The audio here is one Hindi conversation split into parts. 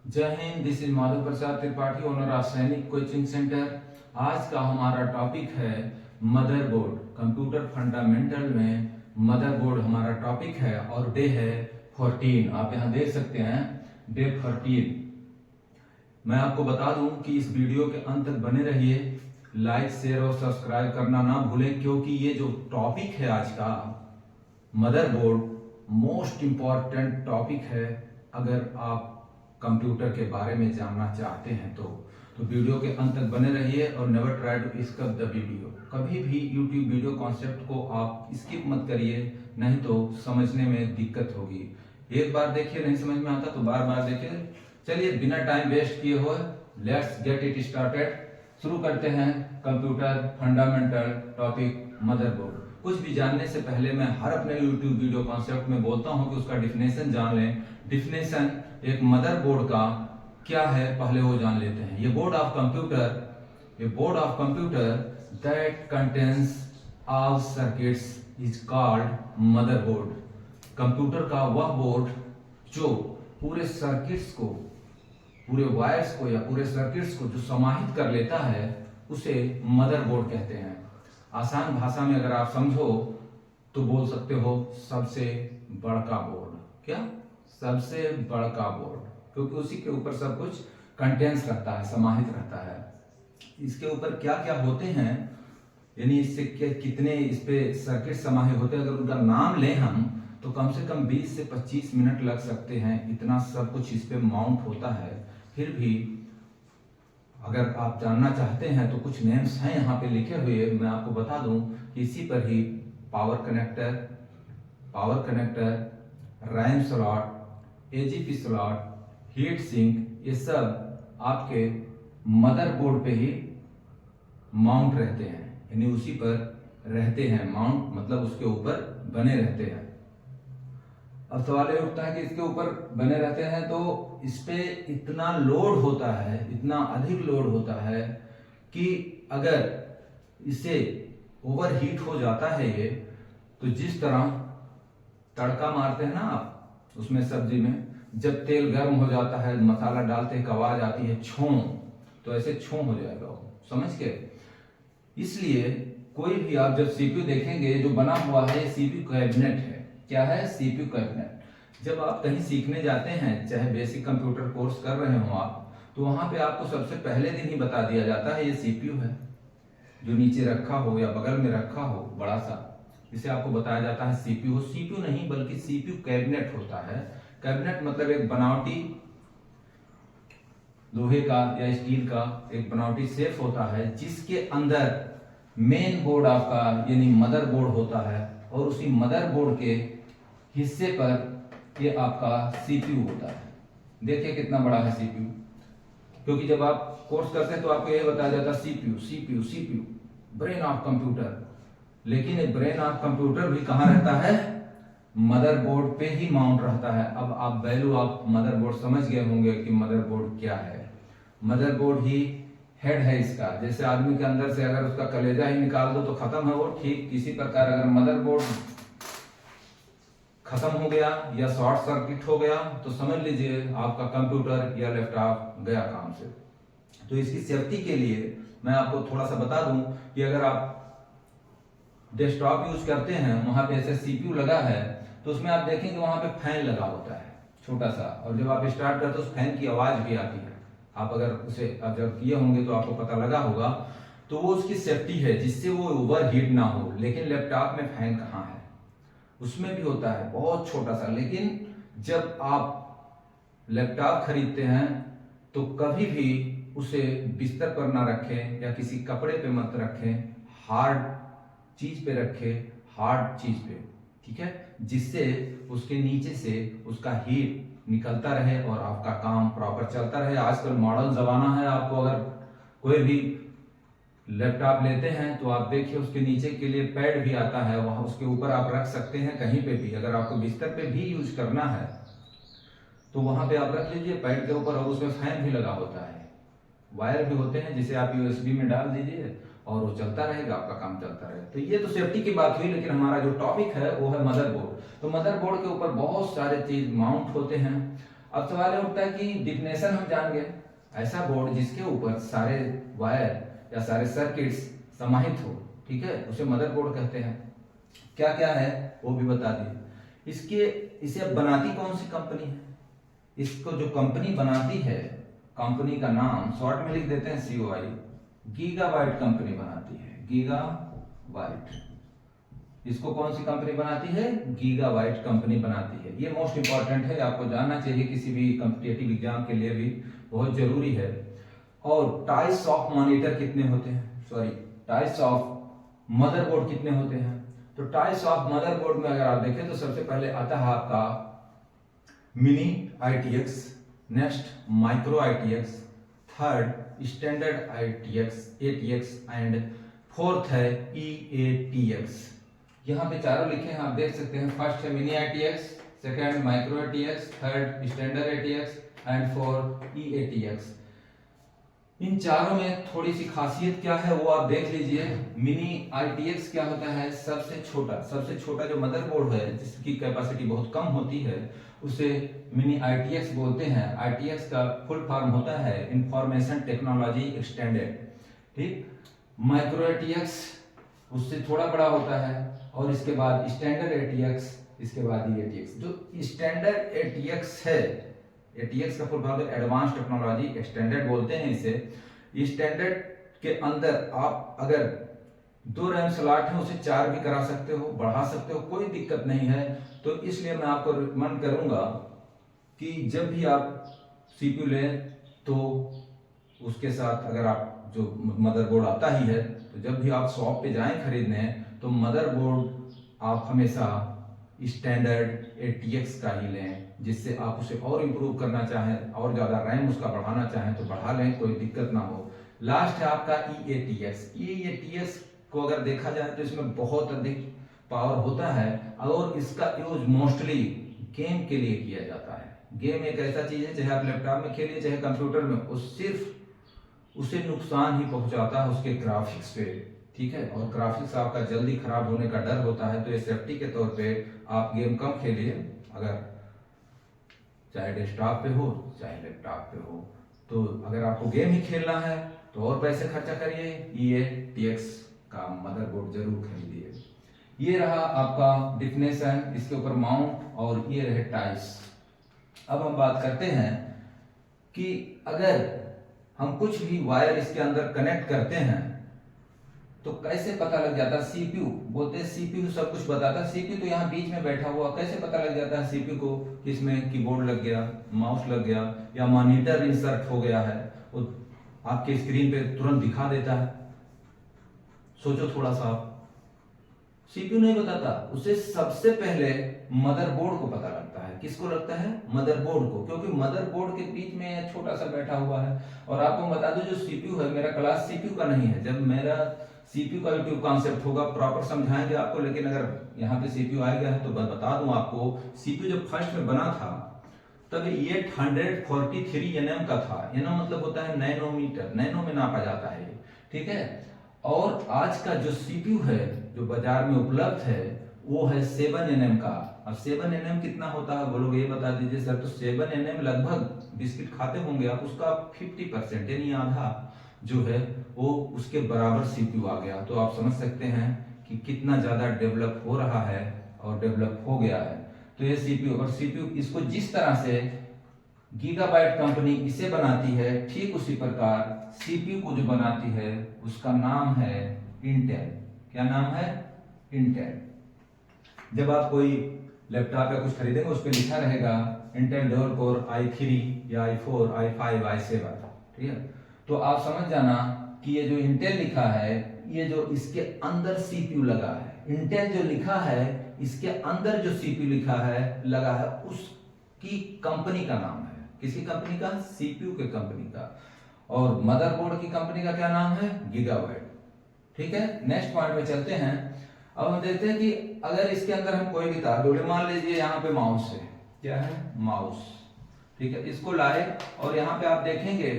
जय Hind. This is Madhav Prasad Tripathi, owner of सैनिक कोचिंग सेंटर। आज का हमारा टॉपिक है मदरबोर्ड। कंप्यूटर फंडामेंटल में मदरबोर्ड हमारा टॉपिक है और डे है 14। आप यहाँ देख सकते हैं डे 14। मैं आपको बता दूं कि इस वीडियो के अंत तक बने रहिए। लाइक शेयर और सब्सक्राइब करना ना भूलें, क्योंकि ये जो टॉपिक है आज का मदरबोर्ड मोस्ट इंपॉर्टेंट टॉपिक है। अगर आप कंप्यूटर के बारे में जानना चाहते हैं तो वीडियो के अंत तक बने रहिए और never try to skip the video. कभी भी यूट्यूब वीडियो कॉन्सेप्ट को आप स्किप मत करिए, नहीं तो समझने में दिक्कत होगी। एक बार देखिए, नहीं समझ में आता तो बार बार देखिए। चलिए बिना टाइम वेस्ट किए हुए लेट्स गेट इट स्टार्टेड। शुरू करते हैं कंप्यूटर फंडामेंटल टॉपिक मदरबोर्ड। कुछ भी जानने से पहले मैं हर अपने यूट्यूब वीडियो कॉन्सेप्ट में बोलता हूं कि उसका डिफिनेशन जान लें। डिफिनेशन एक मदरबोर्ड का क्या है पहले वो जान लेते हैं। ये board of computer that contains all circuits is called motherboard. Computer का वह बोर्ड जो पूरे सर्किट्स को, पूरे वायर्स को या पूरे सर्किट्स को जो समाहित कर लेता है उसे मदरबोर्ड कहते हैं। आसान भाषा में अगर आप समझो तो बोल सकते हो सबसे बड़का बोर्ड। क्या? सबसे बड़का बोर्ड, क्योंकि उसी के ऊपर सब कुछ कंटेंस रहता है, समाहित रहता है। इसके ऊपर क्या क्या होते हैं, यानी इससे कितने इस पे सर्किट समाहित होते हैं, अगर उनका नाम लें हम तो कम से कम 20 से 25 मिनट लग सकते हैं। इतना सब कुछ इस पे माउंट होता है। फिर भी अगर आप जानना चाहते हैं तो कुछ नेम्स हैं यहाँ पे लिखे हुए, मैं आपको बता दूं कि इसी पर ही power connector, RAM slot, AGP slot, heat sink, ये सब आपके मदरबोर्ड पे ही माउंट रहते हैं, यानी उसी पर रहते हैं। माउंट मतलब उसके ऊपर बने रहते हैं। अब सवाल ये उठता है कि इसके ऊपर बने रहते हैं तो इस पे इतना लोड होता है, इतना अधिक लोड होता है कि अगर इसे ओवरहीट हो जाता है ये, तो जिस तरह तड़का मारते हैं ना आप उसमें सब्जी में, जब तेल गर्म हो जाता है, मसाला डालते हैं, आवाज आती है छों, तो ऐसे छों हो जाएगा वो, समझ के। इसलिए कोई भी आप जब सीपीयू देखेंगे जो बना हुआ है, ये सीपीयू कैबिनेट है। क्या है? CPU cabinet. जब आप कहीं सीखने जाते हैं, चाहे बेसिक कंप्यूटर कोर्स कर रहे हो आप, तो वहां पे आपको सबसे पहले दिन ही बता दिया जाता है ये सीपीयू है, जो नीचे रखा हो या बगल में रखा हो बड़ा सा, इसे आपको बताया जाता है सीपीयू। सीपीयू नहीं बल्कि सीपीयू कैबिनेट होता है। कैबिनेट मतलब एक बनावटी लोहे का या स्टील का एक बनावटी सेफ होता है, जिसके अंदर मेन बोर्ड आपका यानी मदरबोर्ड होता है, और उसी मदरबोर्ड के हिस्से पर ये आपका सीपीयू होता है। देखिए कितना बड़ा है सीपीयू, क्योंकि जब आप कोर्स करते हैं तो आपको यही बताया जाता है सीपीयू ब्रेन ऑफ कंप्यूटर। लेकिन ये ब्रेन ऑफ कंप्यूटर भी कहां रहता है? मदरबोर्ड पे ही माउंट रहता है। अब आप वैल्यू ऑफ मदरबोर्ड समझ गए होंगे कि मदरबोर्ड क्या है। मदरबोर्ड ही हेड है इसका। जैसे आदमी के अंदर से अगर उसका कलेजा ही निकाल दो तो खत्म है वो, ठीक इसी प्रकार अगर मदरबोर्ड खत्म हो गया या शॉर्ट सर्किट हो गया तो समझ लीजिए आपका कंप्यूटर या लैपटॉप गया काम से। तो इसकी सेफ्टी के लिए मैं आपको थोड़ा सा बता दूं कि अगर आप डेस्कटॉप यूज करते हैं, वहां पे ऐसे सीपीयू लगा है, तो उसमें आप देखेंगे वहां पे फैन लगा होता है छोटा सा, और जब आप स्टार्ट करते हो उस फैन की आवाज भी आती है। आप अगर उसे ऑब्जर्व किए होंगे तो आपको पता लगा होगा। तो वो उसकी सेफ्टी है, जिससे वो ओवर हीट ना हो। लेकिन लैपटॉप में फैन कहाँ है? उसमें भी होता है बहुत छोटा सा। लेकिन जब आप लैपटॉप खरीदते हैं तो कभी भी उसे बिस्तर पर ना रखें या किसी कपड़े पे मत रखें, हार्ड चीज पे रखें, हार्ड चीज पे, ठीक है, जिससे उसके नीचे से उसका हीट निकलता रहे और आपका काम प्रॉपर चलता रहे। आजकल मॉडर्न जमाना है। आपको अगर कोई भी लैपटॉप लेते हैं तो आप देखिए उसके नीचे के लिए पैड भी आता है, वहां उसके ऊपर आप रख सकते हैं कहीं पे भी। अगर आपको बिस्तर पे भी यूज करना है तो वहां पे आप रख लीजिए पैड के ऊपर, और उसमें फैन भी लगा होता है, वायर भी होते हैं, जिसे आप यूएसबी में डाल दीजिए और वो चलता रहेगा, आपका काम चलता रहेगा। तो ये तो सेफ्टी की बात हुई। लेकिन हमारा जो टॉपिक है वो है मदरबोर्ड। तो मदरबोर्ड के ऊपर बहुत सारे चीज माउंट होते हैं। अब सवाल ये उठता है कि डिफिनेशन हम जान गए, ऐसा बोर्ड जिसके ऊपर सारे वायर या सारे सर्किट्स समाहित हो, ठीक है, उसे मदरबोर्ड कहते हैं। क्या क्या है वो भी बता दिए। इसे बनाती कौन सी कंपनी है? इसको जो कंपनी बनाती है, कंपनी का नाम शॉर्ट में लिख देते हैं COI, गीगाबाइट कंपनी बनाती है, गीगाबाइट। इसको कौन सी कंपनी बनाती है? गीगाबाइट कंपनी बनाती है। ये मोस्ट इंपॉर्टेंट है, आपको जानना चाहिए, किसी भी कॉम्पिटिटिव एग्जाम के लिए भी बहुत जरूरी है। और टाइप्स ऑफ मॉनिटर कितने होते हैं, सॉरी टाइप्स ऑफ मदरबोर्ड कितने होते हैं? तो टाइप्स ऑफ मदरबोर्ड में अगर आप देखें तो सबसे पहले आता है आपका mini ITX, next micro ITX, third standard ATX and fourth है EATX। यहाँ पे चारों लिखे हैं, आप देख सकते हैं। फर्स्ट है mini ITX, second micro ATX, third standard ATX and fourth EATX। इन चारों में थोड़ी सी खासियत क्या है वो आप देख लीजिए। मिनी ITX क्या होता है? सबसे छोटा जो मदरबोर्ड है जिसकी कैपेसिटी बहुत कम होती है उसे मिनी ITX बोलते हैं। ITX का फुल फॉर्म होता है इंफॉर्मेशन टेक्नोलॉजी एक्सटेंडेड, ठीक। माइक्रो ATX उससे थोड़ा बड़ा होता है, और इसके बाद स्टैंडर्ड ATX, इसके बाद EATX। जो स्टैंडर्ड ATX है, ATX का फुल फॉर्म है एडवांस टेक्नोलॉजी एक्सटेंडेड बोलते हैं इसे। स्टैंडर्ड के अंदर आप अगर 2 रैम स्लॉट है उसे 4 भी करा सकते हो, बढ़ा सकते हो, कोई दिक्कत नहीं है। तो इसलिए मैं आपको रिकमेंड करूंगा कि जब भी आप CPU लें तो उसके साथ अगर आप जो मदरबोर्ड आता ही है तो जब भी आप शॉप पे जाएं खरीदने तो मदरबोर्ड आप हमेशा स्टैंडर्ड ATX का ही लें, जिससे आप उसे और इम्प्रूव करना चाहें और ज़्यादा रैम उसका बढ़ाना चाहें तो बढ़ा लें, कोई दिक्कत ना हो। लास्ट है आपका EATX। EATX को अगर देखा जाए तो इसमें बहुत अधिक पावर होता है और इसका यूज मोस्टली गेम के लिए किया जाता है। गेम एक ऐसा चीज़ है, चाहे आप लैपटॉप में खेलिए चाहे कंप्यूटर में, वो सिर्फ उसे नुकसान ही पहुंचाता है उसके ग्राफिक्स पे, ठीक है। और ग्राफिक्स आपका जल्दी खराब होने का डर होता है, तो ये सेफ्टी के तौर पे आप गेम कम खेलिए, अगर चाहे डेस्कटॉप पे हो चाहे लैपटॉप पे हो। तो अगर आपको गेम ही खेलना है तो और पैसे खर्चा करिए, EATX का मदरबोर्ड जरूर खरीदिए। ये रहा आपका डिफिनेशन, इसके ऊपर माउंट, और ये रहे टाइप्स। अब हम बात करते हैं कि अगर हम कुछ भी वायर इसके अंदर कनेक्ट करते हैं तो कैसे पता लग जाता है? CPU बोलते हैं, CPU सब कुछ बताता है। CPU तो यहाँ बीच में बैठा हुआ, कैसे पता लग जाता है CPU को कि इसमें कीबोर्ड लग गया, माउस लग गया या मॉनिटर इंसर्ट हो गया है? वो आपके स्क्रीन पे तुरंत दिखा देता है। सोचो थोड़ा सा, CPU नहीं बताता, उसे सबसे पहले मदरबोर्ड को पता लगता है। किसको लगता है? मदरबोर्ड को, क्योंकि मदरबोर्ड के बीच में छोटा सा बैठा हुआ है। और आपको बता दो जो CPU है, मेरा क्लास CPU का नहीं है। जब मेरा CPU का यूट्यूब कॉन्सेप्ट होगा प्रॉपर समझाएंगे आपको, लेकिन अगर यहाँ पे CPU आ गया है तो बता दूं आपको, CPU जब फर्स्ट में बना था तब 843 nm का था। nm मतलब होता है नैनोमीटर, नैनो में नापा जाता है, ठीक है। और आज का जो CPU है जो बाजार में उपलब्ध है वो है 7 nm का। अब 7 nm कितना होता है बोलोगे, ये बता दीजिए सर। तो 7 nm लगभग बिस्किट खाते होंगे आप, उसका 50% यानी आधा जो है वो उसके बराबर CPU आ गया। तो आप समझ सकते हैं कि कितना ज्यादा डेवलप हो रहा है और डेवलप हो गया है। तो ये CPU, और CPU इसको जिस तरह से गीगाबाइट कंपनी इसे बनाती है, ठीक उसी प्रकार CPU को जो बनाती है उसका नाम है इंटेल। क्या नाम है? इंटेल। जब आप कोई लैपटॉप या कुछ खरीदेंगे उस पर लिखा रहेगा इंटेल डुअल कोर i3 या i4 i5 i7, ठीक है। तो आप समझ जाना कि ये जो इंटेल लिखा है, ये जो इसके अंदर CPU लगा है, इंटेल जो लिखा है इसके अंदर जो CPU लिखा है लगा है, उसकी कंपनी का नाम है। किसी कंपनी का? CPU के कंपनी का। और मदरबोर्ड की कंपनी का क्या नाम है? गीगाबाइट, ठीक है। नेक्स्ट पॉइंट में चलते हैं। अब हम देखते हैं कि अगर इसके अंदर हम कोई भी तार जोड़े, मान लीजिए यहाँ पे माउस है, क्या है? माउस, ठीक है। इसको लाए और यहाँ पे आप देखेंगे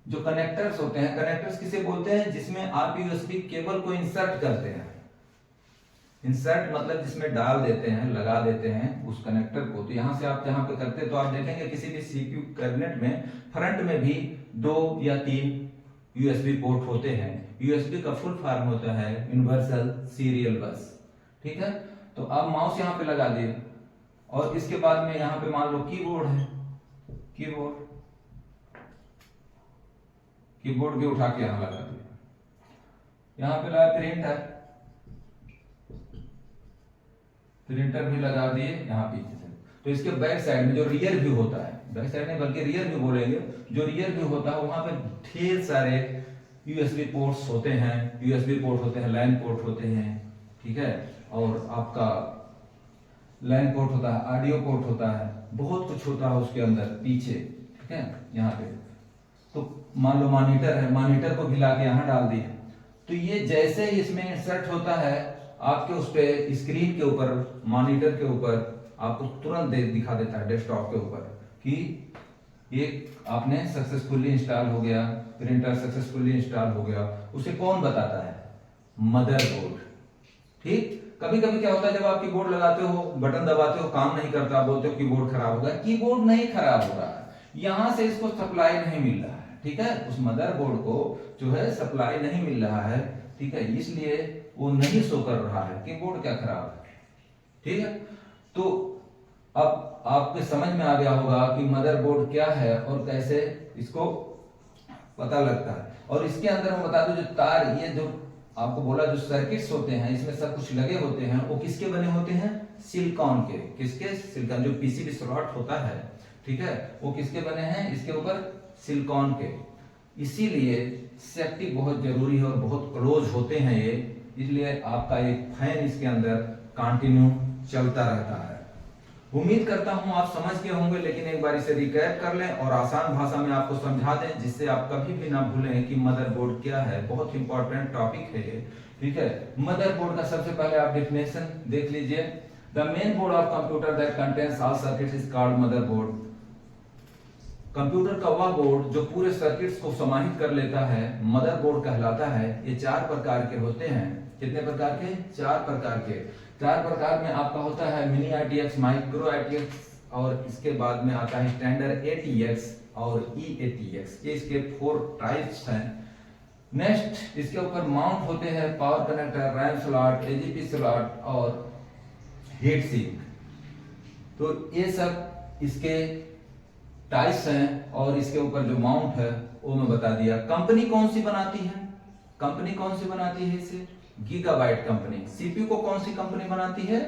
जो कनेक्टर्स होते हैं, कनेक्टर्स किसे बोलते हैं? जिसमें आप USB केबल को इंसर्ट करते हैं, इंसर्ट मतलब जिसमें डाल देते हैं, लगा देते हैं उस कनेक्टर को। तो यहाँ से आप जहाँ पे करते हैं तो आप देखेंगे किसी भी CPU कैबिनेट में फ्रंट में भी 2 या 3 USB पोर्ट होते हैं। USB का फुल फॉर्म होता है यूनिवर्सल सीरियल बस, ठीक है। तो आप माउस यहाँ पे लगा दिए और इसके बाद में यहाँ पे मान लो कीबोर्ड है, कीबोर्ड भी उठा के यहाँ लगा दिया। यहाँ पे लगा प्रिंटर भी लगा दिए यहाँ पीछे से। तो इसके बैक साइड में जो रियर व्यू होता है, बैक साइड नहीं बल्कि रियर व्यू बोलेंगे, जो रियर व्यू होता है वहां पे ढेर सारे USB पोर्ट्स होते हैं, USB पोर्ट होते हैं, लाइन पोर्ट होते हैं, ठीक है। और आपका लाइन पोर्ट होता है, ऑडियो पोर्ट होता है, बहुत कुछ होता है उसके अंदर पीछे, ठीक है। यहाँ पे तो मान लो मॉनिटर है, मॉनिटर को भी लाके यहाँ डाल दिए। तो ये जैसे ही इसमें इंसर्ट होता है आपके उस पे स्क्रीन के ऊपर, मॉनिटर के ऊपर आपको तुरंत दिखा देता है डेस्कटॉप के ऊपर कि ये आपने सक्सेसफुली इंस्टॉल हो गया, प्रिंटर सक्सेसफुली इंस्टॉल हो गया। उसे कौन बताता है? मदरबोर्ड, ठीक। कभी कभी क्या होता है जब आप कीबोर्ड लगाते हो, बटन दबाते हो, काम नहीं करता, बोलते हो कीबोर्ड खराब हो गया। कीबोर्ड नहीं खराब हो रहा है, यहां से इसको सप्लाई नहीं मिल रहा है, ठीक है। उस मदरबोर्ड को जो है सप्लाई नहीं मिल रहा है, ठीक है, इसलिए वो नहीं शो कर रहा है। कीबोर्ड क्या खराब है, ठीक है। तो अब आपके समझ में आ गया होगा कि मदरबोर्ड क्या है और कैसे इसको पता लगता है। और इसके अंदर मैं बता दूं, जो तार, ये जो आपको बोला जो सर्किट्स होते हैं इसमें सब कुछ लगे होते हैं, वो किसके बने होते हैं? सिलिकॉन के। किसके? सिलिकॉन। जो PCB स्लॉट होता है, ठीक है, वो किसके बने हैं? इसके ऊपर सिलिकॉन के। इसीलिए सेफ्टी बहुत जरूरी है और बहुत क्लोज होते हैं ये, इसलिए आपका एक फैन इसके अंदर कंटिन्यू चलता रहता है। उम्मीद करता हूं आप समझ गए होंगे, लेकिन एक बार इसे रिकैप कर लें और आसान भाषा में आपको समझा दें, जिससे आप कभी भी ना भूलें कि मदरबोर्ड क्या है। बहुत इंपॉर्टेंट टॉपिक है ये, ठीक है। मदरबोर्ड का सबसे पहले आप डेफिनेशन देख लीजिए। The main board of computer that contains all circuits is called motherboard. Computer का वह बोर्ड जो पूरे सर्किट्स को समाहित कर लेता है, मदरबोर्ड कहलाता है। ये 4 प्रकार के होते हैं। कितने प्रकार के? 4 प्रकार के। 4 प्रकार में आपका होता है मिनी ITX, माइक्रो ITX, और इसके बाद में आता है स्टैंडर्ड ATX और EATX। ये इसके 4 टाइप्स हैं। नेक्स्ट इसके ऊपर माउंट होते हैं power connector, RAM slot, AGP slot और हीट सिंक। तो ये सब इसके टाइप्स हैं और इसके ऊपर जो माउंट है वो मैं बता दिया। कंपनी कौन सी बनाती है? कंपनी कौन सी बनाती है इसे? Gigabyte company. CPU को कौन सी कंपनी बनाती है?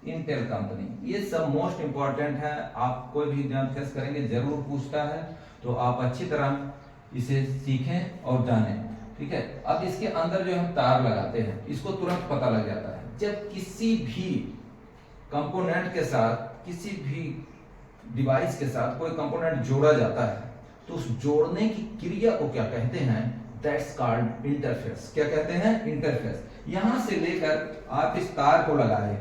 Intel company. ये सब मोस्ट इंपॉर्टेंट है। आप कोई भी एग्जाम फेस करेंगे जरूर पूछता है, तो आप अच्छी तरह इसे सीखें और जानें, ठीक है। अब इसके अंदर जो हम तार लगाते हैं इसको तुरंत पता लग जाता है। जब किसी भी कंपोनेंट के साथ, किसी भी डिवाइस के साथ कोई कंपोनेंट जोड़ा जाता है तो उस जोड़ने की क्रिया को क्या कहते हैं? That's called interface. क्या कहते हैं? इंटरफेस। यहां से लेकर आप इस तार को लगाए,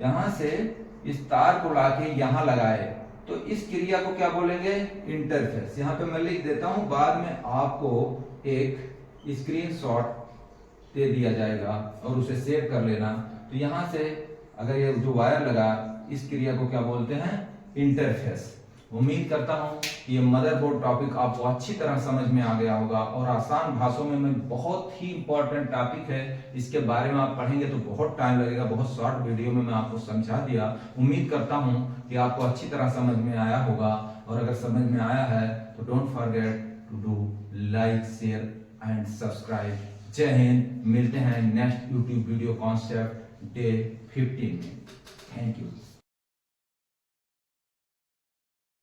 यहां से इस तार को लाके यहां लगाए, तो इस क्रिया को क्या बोलेंगे? इंटरफेस। यहां पे मैं लिख देता हूं, बाद में आपको एक स्क्रीनशॉट दे दिया जाएगा और उसे सेव कर लेना। तो यहां से अगर ये जो वायर लगा, इस क्रिया को क्या बोलते हैं? इंटरफेस। उम्मीद करता हूं कि ये मदरबोर्ड टॉपिक आपको अच्छी तरह समझ में आ गया होगा और आसान भाषाओं में बहुत ही इंपॉर्टेंट टॉपिक है। इसके बारे में आप पढ़ेंगे तो बहुत टाइम लगेगा, बहुत शॉर्ट वीडियो में मैं आपको समझा दिया। उम्मीद करता हूं कि आपको अच्छी तरह समझ में आया होगा, और अगर समझ में आया है तो don't forget to do like, share and subscribe. जय हिंद। मिलते हैं next YouTube video concept day 15 में। Thank you.